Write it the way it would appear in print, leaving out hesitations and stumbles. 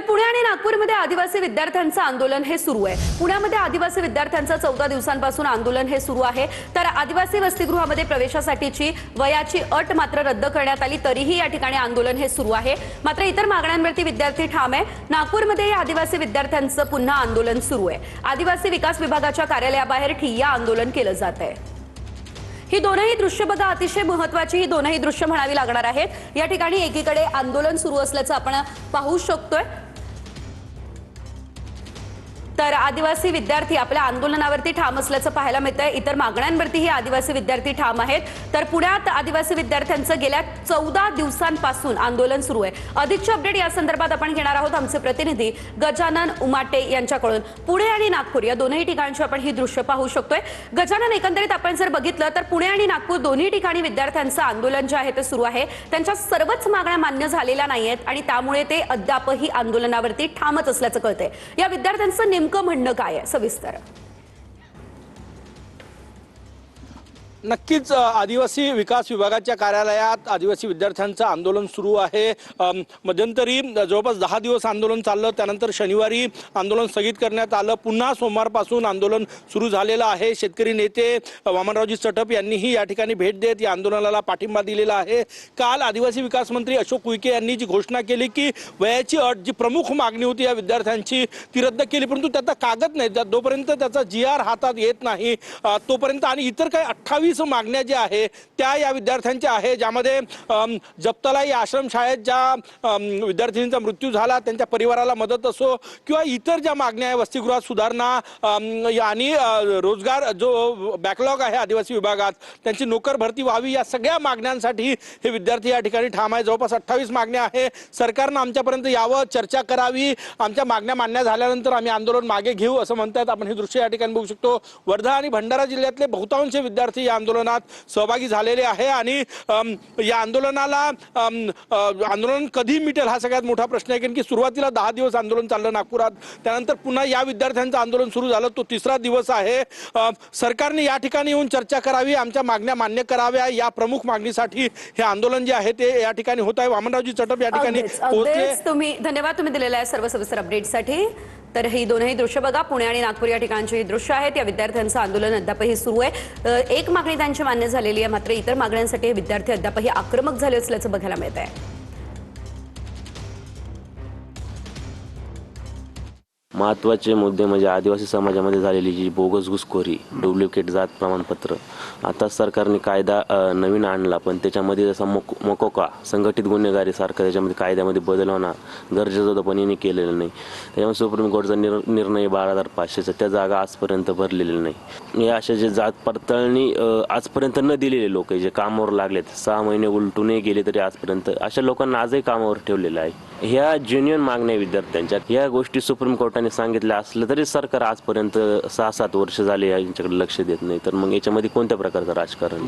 पुणे आणि नागपूरमध्ये आदिवासी विद्यार्थ्यांचं आंदोलन हे सुरू आहे। पुण्यामध्ये आदिवासी विद्यार्थ्यांचं 14 दिवसांपासून आंदोलन हे सुरू आहे। तर आदिवासी वसतिगृहामध्ये प्रवेशासाठीची वयाची अट मात्र रद्द करण्यात आली, तरीही या ठिकाणी आंदोलन हे सुरू आहे। मात्र इतर मागण्यांवरती विद्यार्थी ठाम आहे। नागपूरमध्ये आदिवासी विद्यार्थ्यांचं पुन्हा आंदोलन सुरू आहे। आदिवासी विकास विभागाच्या कार्यालयाबाहेर ठिय्या आंदोलन केलं जात आहे। ही दोनही दृश्य बघा, अतिशय महत्त्वाची ही दोनही दृश्य म्हणावी लागणार आहेत। या ठिकाणी एकीकडे आंदोलन सुरू असल्याचं आपण पाहू शकतोय, तर आदिवासी विद्यार्थी आपल्या आंदोलनावरती ठाम असल्याचं पाहायला मिळतंय। इतर मागण्यांवरतीही आदिवासी विद्यार्थी ठाम आहेत। तर पुण्यात आदिवासी विद्यार्थ्यांचं गेल्या 14 दिवसांपासून आंदोलन सुरू आहे। अधिकचे अपडेट या संदर्भात आपण घेणार आहोत आमचे प्रतिनिधी गजानन उमाटे यांच्याकडून। पुणे आणि नागपूर या दोन्ही ठिकाणची आपण ही दृश्य पाहू शकतोय। गजानन, एकंदरीत आपण जर बघितलं तर पुणे आणि नागपूर दोन्ही ठिकाणी विद्यार्थ्यांचं आंदोलन जे आहे ते सुरू आहे। त्यांच्या सर्वच मागण्या मान्य झालेल्या नाहीयेत आणि त्यामुळे ते अद्यापही आंदोलनावरती ठामच असल्याचं कळतंय। या विद्यार्थ्यांचं नेमकं म्हणणं काय आहे, सविस्तर? नक्कीच आदिवासी विकास विभागाच्या कार्यालयात आदिवासी विद्यार्थ्यांचं आंदोलन सुरू आहे। मध्यंतरी जवळपास 10 दिवस आंदोलन चाललं, त्यानंतर शनिवारी आंदोलन स्थगित करण्यात आलं। पुन्हा सोमवारपासून आंदोलन सुरू झालेलं आहे। शेतकरी नेते वामनरावजी चटप यांनीही या ठिकाणी भेट देत या आंदोलनाला पाठिंबा दिलेला आहे। काल आदिवासी विकास मंत्री अशोक उईके यांनी जी घोषणा केली की वयाची अट जी प्रमुख मागणी होती या विद्यार्थ्यांची ती रद्द केली, परंतु त्याचा कागद नाही, जोपर्यंत त्याचा GR हातात येत नाही तोपर्यंत, आणि इतर काही 28 मागण्या ज्या आहे त्या या विद्यार्थ्यांच्या आहे, ज्यामध्ये जप्तलाई आश्रमशाळेत ज्या विद्यार्थिनींचा मृत्यू झाला त्यांच्या परिवाराला मदत असो, किंवा इतर ज्या मागण्या आहे वसतिगृहात सुधारणा आणि रोजगार जो बॅकलॉग आहे आदिवासी विभागात त्यांची नोकर भरती व्हावी, या सगळ्या मागण्यांसाठी हे विद्यार्थी या ठिकाणी ठाम आहे। जवळपास 28 मागण्या आहे। सरकारनं आमच्यापर्यंत यावं, चर्चा करावी, आमच्या मागण्या मान्य झाल्यानंतर आम्ही आंदोलन मागे घेऊ असं म्हणतात। आपण हे दृश्य या ठिकाणी बघू शकतो। वर्धा आणि भंडारा जिल्ह्यातले बहुतांश विद्यार्थी या आंदोलनात सहभागी झालेले आहे आणि या आंदोलन कधी मिटेल हा सगळ्यात मोठा प्रश्न आहे, कारण की सुरुवातीला 10 दिवस आंदोलन चाललं नागपुरात, त्यानंतर पुन्हा या विद्यार्थ्यांचं आंदोलन सुरू झालं, तो तिसरा दिवस आहे। सरकारने या ठिकाणी येऊन चर्चा करावी, आमच्या मागण्या मान्य कराव्या, या प्रमुख मागणीसाठी हे आंदोलन जे आहे ते या ठिकाणी होत आहे। वामनरावजी चटप या ठिकाणी पोहोचले। धन्यवाद तुम्ही दिलेल्या सर्व सविस्तर अपडेटसाठी। तर ही दोनही दृश्य बघा, पुणे आणि नागपूर या ठिकाणची ही दृश्य आहेत। या विद्यार्थ्यांचं आंदोलन अद्यापही सुरू आहे। एक मागणी त्यांची मान्य झालेली आहे, मात्र इतर मागण्यांसाठी हे विद्यार्थी अद्यापही आक्रमक झाले असल्याचं बघायला मिळत आहे। महत्त्वाचे मुद्दे म्हणजे आदिवासी समाजामध्ये झालेली जी बोगस घुसखोरी, डुप्लिकेट जात प्रमाणपत्र, आता सरकारने कायदा नवीन आणला, पण त्याच्यामध्ये जसा मकोका संघटित गुन्हेगारी सारखं त्याच्यामध्ये कायद्यामध्ये बदल होणं गरजेचं होतं, पण यांनी केलेलं नाही। त्याच्यामुळे सुप्रीम कोर्टचा निर्णय 12,500चा त्या जागा आजपर्यंत भरलेल्या नाही। या अशा जे जात पडताळणी आजपर्यंत न दिलेले लोक जे कामावर लागलेत, 6 महिने उलटूनही गेले तरी आजपर्यंत अशा लोकांना आजही कामावर ठेवलेलं आहे। ह्या जेन्युइन मागण्या विद्यार्थ्यांच्या, या गोष्टी सुप्रीम कोर्टाने सांगितलं असलं तरी सरकार आजपर्यंत 6-7 वर्ष झाले यांच्याकडे लक्ष देत नाही, तर मग याच्यामध्ये कोणत्या प्रकारचं राजकारण?